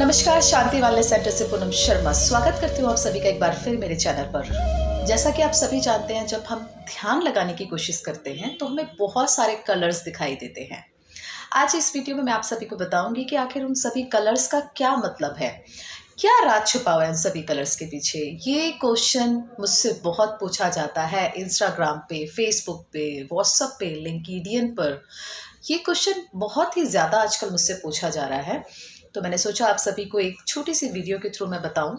नमस्कार, शांति वाले सेंटर से पूनम शर्मा स्वागत करती हूँ आप सभी का एक बार फिर मेरे चैनल पर। जैसा कि आप सभी जानते हैं, जब हम ध्यान लगाने की कोशिश करते हैं तो हमें बहुत सारे कलर्स दिखाई देते हैं। आज इस वीडियो में मैं आप सभी को बताऊंगी कि आखिर उन सभी कलर्स का क्या मतलब है, क्या राज छुपा हुआ है उन सभी कलर्स के पीछे। ये क्वेश्चन मुझसे बहुत पूछा जाता है इंस्टाग्राम पे, फेसबुक पे, व्हाट्सएप पे, लिंक्डइन पर। ये क्वेश्चन बहुत ही ज़्यादा आजकल मुझसे पूछा जा रहा है, तो मैंने सोचा आप सभी को एक छोटी सी वीडियो के थ्रू मैं बताऊं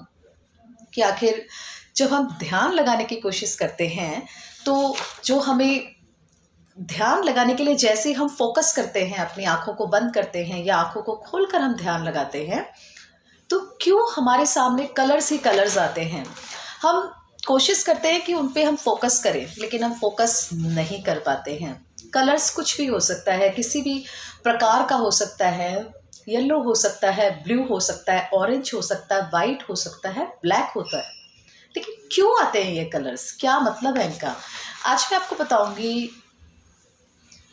कि आखिर जब हम ध्यान लगाने की कोशिश करते हैं तो जो हमें ध्यान लगाने के लिए जैसे हम फोकस करते हैं, अपनी आंखों को बंद करते हैं या आंखों को खोलकर हम ध्यान लगाते हैं, तो क्यों हमारे सामने कलर्स ही कलर्स आते हैं। हम कोशिश करते हैं कि उन पे हम फोकस करें, लेकिन हम फोकस नहीं कर पाते हैं। कलर्स कुछ भी हो सकता है, किसी भी प्रकार का हो सकता है। येलो हो सकता है, ब्लू हो सकता है, ऑरेंज हो सकता है, वाइट हो सकता है, ब्लैक होता है। लेकिन क्यों आते हैं ये कलर्स, क्या मतलब है इनका, आज मैं आपको बताऊंगी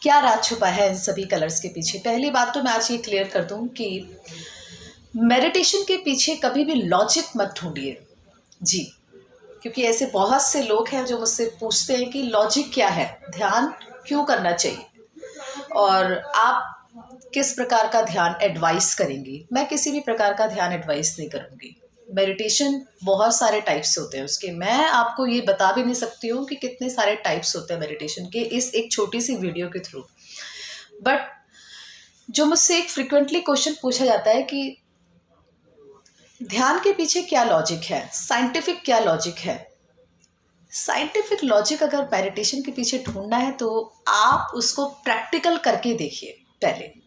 क्या राज छुपा है इन सभी कलर्स के पीछे। पहली बात तो मैं आज ये क्लियर कर दूं कि मेडिटेशन के पीछे कभी भी लॉजिक मत ढूंढिए जी, क्योंकि ऐसे बहुत से लोग हैं जो मुझसे पूछते हैं कि लॉजिक क्या है, ध्यान क्यों करना चाहिए और आप किस प्रकार का ध्यान एडवाइस करेंगी। मैं किसी भी प्रकार का ध्यान एडवाइस नहीं करूँगी। मेडिटेशन बहुत सारे टाइप्स होते हैं उसके, मैं आपको ये बता भी नहीं सकती हूँ कि कितने सारे टाइप्स होते हैं मेडिटेशन के इस एक छोटी सी वीडियो के थ्रू। बट जो मुझसे एक फ्रिक्वेंटली क्वेश्चन पूछा जाता है कि ध्यान के पीछे क्या लॉजिक है, साइंटिफिक क्या लॉजिक है। साइंटिफिक लॉजिक अगर मेडिटेशन के पीछे ढूंढना है तो आप उसको प्रैक्टिकल करके देखिए। पहले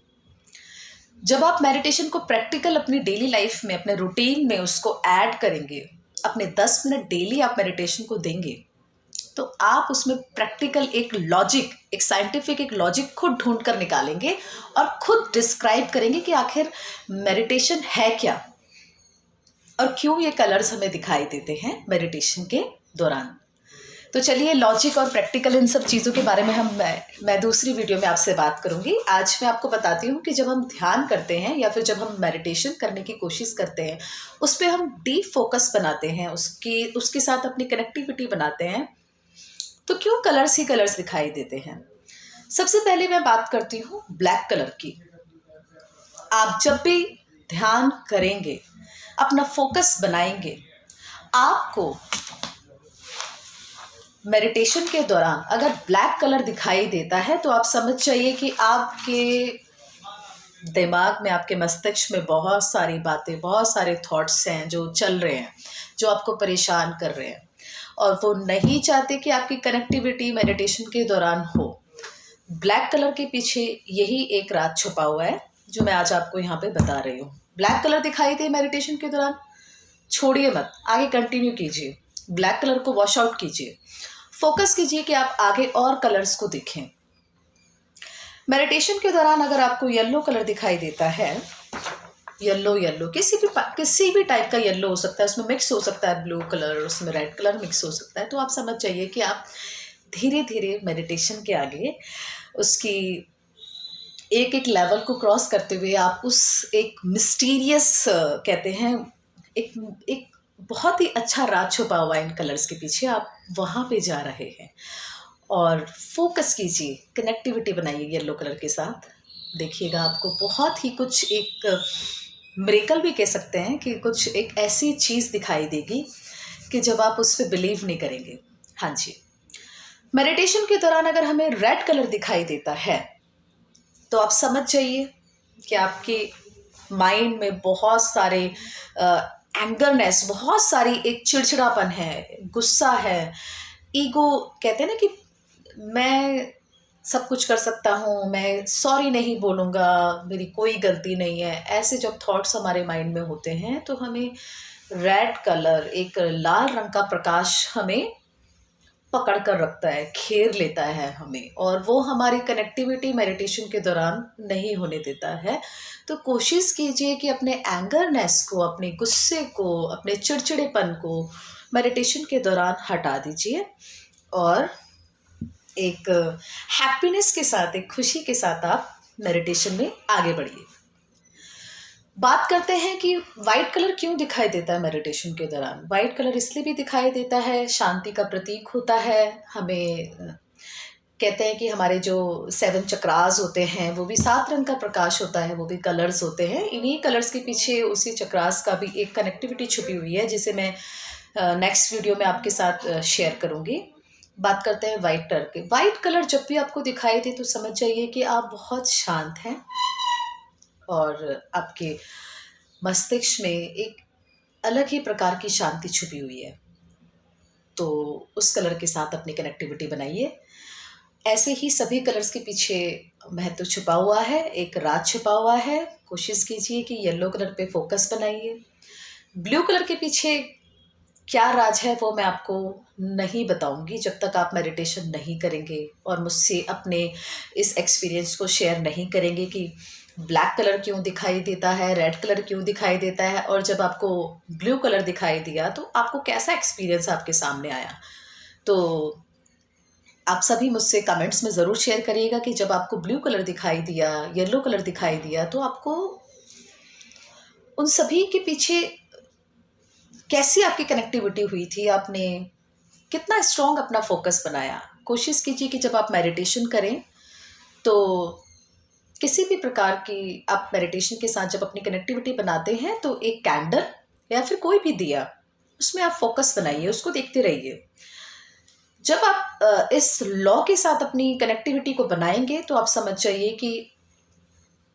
जब आप मेडिटेशन को प्रैक्टिकल अपनी डेली लाइफ में, अपने रूटीन में उसको ऐड करेंगे, अपने 10 मिनट डेली आप मेडिटेशन को देंगे, तो आप उसमें प्रैक्टिकल एक लॉजिक, एक साइंटिफिक एक लॉजिक खुद ढूंढ कर निकालेंगे और खुद डिस्क्राइब करेंगे कि आखिर मेडिटेशन है क्या और क्यों ये कलर्स हमें दिखाई देते हैं मेडिटेशन के दौरान। तो चलिए, लॉजिक और प्रैक्टिकल इन सब चीज़ों के बारे में मैं दूसरी वीडियो में आपसे बात करूंगी। आज मैं आपको बताती हूँ कि जब हम ध्यान करते हैं या फिर जब हम मेडिटेशन करने की कोशिश करते हैं, उस पर हम डीप फोकस बनाते हैं, उसके साथ अपनी कनेक्टिविटी बनाते हैं, तो क्यों कलर्स ही कलर्स दिखाई देते हैं। सबसे पहले मैं बात करती हूँ ब्लैक कलर की। आप जब भी ध्यान करेंगे, अपना फोकस बनाएंगे, आपको मेडिटेशन के दौरान अगर ब्लैक कलर दिखाई देता है तो आप समझ जाइए कि आपके दिमाग में, आपके मस्तिष्क में बहुत सारी बातें, बहुत सारे थॉट्स हैं जो चल रहे हैं, जो आपको परेशान कर रहे हैं और वो नहीं चाहते कि आपकी कनेक्टिविटी मेडिटेशन के दौरान हो। ब्लैक कलर के पीछे यही एक राज छुपा हुआ है जो मैं आज आपको यहाँ पे बता रही हूँ। ब्लैक कलर दिखाई दे मेडिटेशन के दौरान, छोड़िए मत, आगे कंटिन्यू कीजिए। ब्लैक कलर को वॉश आउट कीजिए, फोकस कीजिए कि आप आगे और कलर्स को देखें। मेडिटेशन के दौरान अगर आपको येलो कलर दिखाई देता है, येलो किसी भी टाइप का येलो हो सकता है, उसमें मिक्स हो सकता है ब्लू कलर, उसमें रेड कलर मिक्स हो सकता है, तो आप समझ जाइए कि आप धीरे धीरे मेडिटेशन के आगे उसकी एक एक लेवल को क्रॉस करते हुए आप उस एक मिस्टीरियस कहते हैं, एक बहुत ही अच्छा राज छुपा हुआ इन कलर्स के पीछे, आप वहाँ पे जा रहे हैं। और फोकस कीजिए, कनेक्टिविटी बनाइए येलो कलर के साथ, देखिएगा आपको बहुत ही कुछ एक मिरेकल भी कह सकते हैं कि कुछ एक ऐसी चीज़ दिखाई देगी कि जब आप उस पर बिलीव नहीं करेंगे। हाँ जी, मेडिटेशन के दौरान अगर हमें रेड कलर दिखाई देता है तो आप समझ जाइए कि आपके माइंड में बहुत सारे एंगरनेस, बहुत सारी एक चिड़चिड़ापन है, गुस्सा है, ईगो, कहते हैं ना कि मैं सब कुछ कर सकता हूँ, मैं सॉरी नहीं बोलूँगा, मेरी कोई गलती नहीं है, ऐसे जब थॉट्स हमारे माइंड में होते हैं तो हमें रेड कलर, एक लाल रंग का प्रकाश हमें पकड़ कर रखता है, घेर लेता है हमें, और वो हमारी कनेक्टिविटी मेडिटेशन के दौरान नहीं होने देता है। तो कोशिश कीजिए कि अपने एंगरनेस को, अपने गुस्से को, अपने चिड़चिड़ेपन को मेडिटेशन के दौरान हटा दीजिए और एक हैप्पीनेस के साथ, एक खुशी के साथ आप मेडिटेशन में आगे बढ़िए। बात करते हैं कि वाइट कलर क्यों दिखाई देता है मेडिटेशन के दौरान। वाइट कलर इसलिए भी दिखाई देता है, शांति का प्रतीक होता है। हमें कहते हैं कि हमारे जो 7 चक्रास होते हैं वो भी 7 रंग का प्रकाश होता है, वो भी कलर्स होते हैं। इन्हीं कलर्स के पीछे उसी चक्रास का भी एक कनेक्टिविटी छुपी हुई है, जिसे मैं नेक्स्ट वीडियो में आपके साथ शेयर करूँगी। बात करते हैं वाइट कलर के। वाइट कलर जब भी आपको दिखाई दे तो समझ जाइए कि आप बहुत शांत हैं और आपके मस्तिष्क में एक अलग ही प्रकार की शांति छुपी हुई है। तो उस कलर के साथ अपनी कनेक्टिविटी बनाइए। ऐसे ही सभी कलर्स के पीछे महत्व छुपा हुआ है, एक राज छुपा हुआ है। कोशिश कीजिए कि येलो कलर पे फोकस बनाइए। ब्लू कलर के पीछे क्या राज है वो मैं आपको नहीं बताऊंगी जब तक आप मेडिटेशन नहीं करेंगे और मुझसे अपने इस एक्सपीरियंस को शेयर नहीं करेंगे कि ब्लैक कलर क्यों दिखाई देता है, रेड कलर क्यों दिखाई देता है, और जब आपको ब्लू कलर दिखाई दिया तो आपको कैसा एक्सपीरियंस आपके सामने आया। तो आप सभी मुझसे कमेंट्स में ज़रूर शेयर करिएगा कि जब आपको ब्लू कलर दिखाई दिया, येलो कलर दिखाई दिया, तो आपको उन सभी के पीछे कैसी आपकी कनेक्टिविटी हुई थी, आपने कितना स्ट्रॉन्ग अपना फोकस बनाया। कोशिश कीजिए कि जब आप मेडिटेशन करें तो किसी भी प्रकार की आप मेडिटेशन के साथ जब अपनी कनेक्टिविटी बनाते हैं तो एक कैंडल या फिर कोई भी दिया, उसमें आप फोकस बनाइए, उसको देखते रहिए। जब आप इस लॉ के साथ अपनी कनेक्टिविटी को बनाएंगे तो आप समझ जाइए कि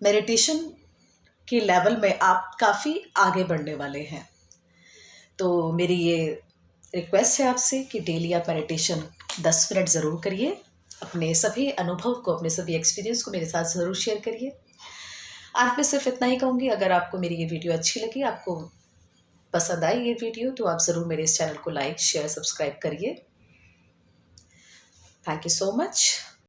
मेडिटेशन के लेवल में आप काफ़ी आगे बढ़ने वाले हैं। तो मेरी ये रिक्वेस्ट है आपसे कि डेली आप मेडिटेशन 10 मिनट ज़रूर करिए। अपने सभी अनुभव को, अपने सभी एक्सपीरियंस को मेरे साथ ज़रूर शेयर करिए। आज मैं सिर्फ इतना ही कहूँगी, अगर आपको मेरी ये वीडियो अच्छी लगी, आपको पसंद आई ये वीडियो, तो आप ज़रूर मेरे इस चैनल को लाइक, शेयर, सब्सक्राइब करिए। Thank you so much.